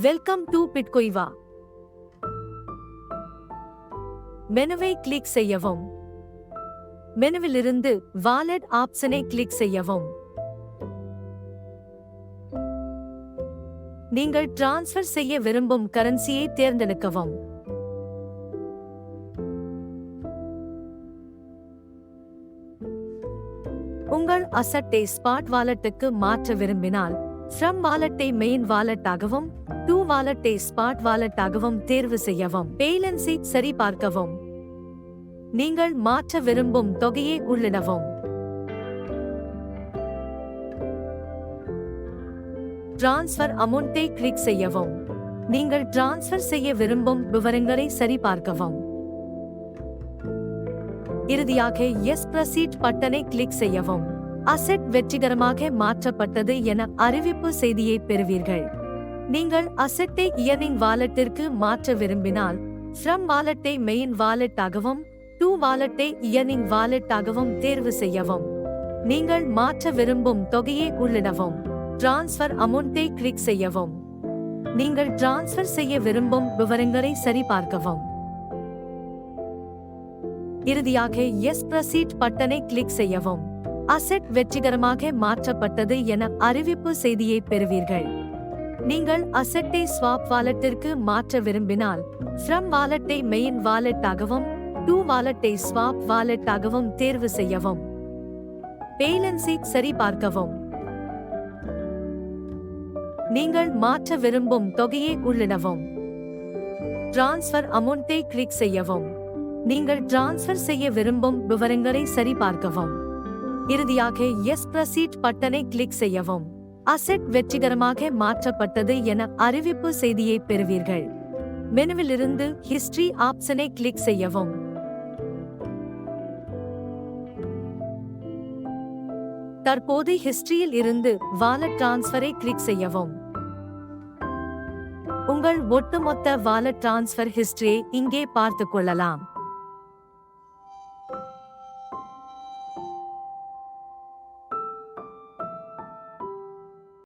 Welcome to பிட்கொய்வா. மெனுவை click செய்யவும். மெனுவிலிருந்து வாலெட் ஆப்ஷனை கிளிக் செய்யவும். நீங்கள் டிரான்ஸ்ஃபர் செய்ய விரும்பும் கரன்சியை தேர்ந்தெடுக்கவும். உங்கள் அசட்டை ஸ்பாட் வாலெட்டுக்கு மாற்ற விரும்பினால் ஃப்ரம் வாலெட்டை மெயின் வாலெட்டாகவும் டு வாலெட்டை ஸ்பாட் வாலெட்டாகவும் தேர்வு செய்யவும். பேலன்ஸை சரிபார்க்கவும். நீங்கள் மாற்ற விரும்பும் தொகையை உள்ளிடவும். டிரான்ஸ்ஃபர் அமௌண்ட்டை கிளிக் செய்யவும். நீங்கள் டிரான்ஸ்ஃபர் செய்ய விரும்பும் விவரங்களை சரிபார்க்கவும். இறுதியாக எஸ் ப்ரொசீட் பட்டனை கிளிக் செய்யவும். அசெட் வெற்றிகரமாக மாற்றப்பட்டது என அறிவிப்பு செய்தியை பெறுவீர்கள். நீங்கள் அசெட்டை இயர்னிங் வாலெட்டிற்கு மாற்ற விரும்பினால் ஃப்ரம் வாலெட்டை மெயின் வாலெட்டாகவும் டு வாலெட்டை இயர்னிங் வாலெட்டாகவும் தேர்வு செய்யவும். நீங்கள் மாற்ற விரும்பும் தொகையை உள்ளிடவும். டிரான்ஸ்ஃபர் அமௌண்ட்டை கிளிக் செய்யவும். நீங்கள் டிரான்ஸ்ஃபர் செய்ய விரும்பும் விவரங்களை சரிபார்க்கவும். இறுதியாக எஸ் ப்ரொசீட் பட்டனை கிளிக் செய்யவும். அசெட் வெற்றிகரமாக மாற்றப்பட்டது என அறிவிப்பு செய்தியை பெறுவீர்கள். நீங்கள் அசெட்டை ஸ்வாப் வாலெட்டிற்கு மாற்ற விரும்பினால் ஃப்ரம் வாலெட்டை மெயின் வாலெட்டாகவும் டு வாலெட்டை ஸ்வாப் வாலெட்டாகவும் தேர்வு செய்யவும். பேலன்ஸை சரிபார்க்கவும். நீங்கள் மாற்ற விரும்பும் தொகையை உள்ளிடவும். டிரான்ஸ்ஃபர் அமௌண்ட்டை கிளிக் செய்யவும். நீங்கள் டிரான்ஸ்ஃபர் செய்ய விரும்பும் விவரங்களை சரிபார்க்கவும். இறுதியாக எஸ் ப்ரொசீட் பட்டனை கிளிக் செய்யவும். அசெட் வெற்றிகரமாக மாற்றப்பட்டது என அறிவிப்பு செய்தியை பெறுவீர்கள். மெனுவிலிருந்து ஹிஸ்டரி ஆப்ஷனை கிளிக் செய்யவும். தற்போது ஹிஸ்டரியில் இருந்து வாலெட் டிரான்ஸ்ஃபரை கிளிக் செய்யவும். உங்கள் ஒட்டுமொத்த வாலெட் டிரான்ஸ்ஃபர் ஹிஸ்டரியை இங்கே பார்த்துக் கொள்ளலாம்.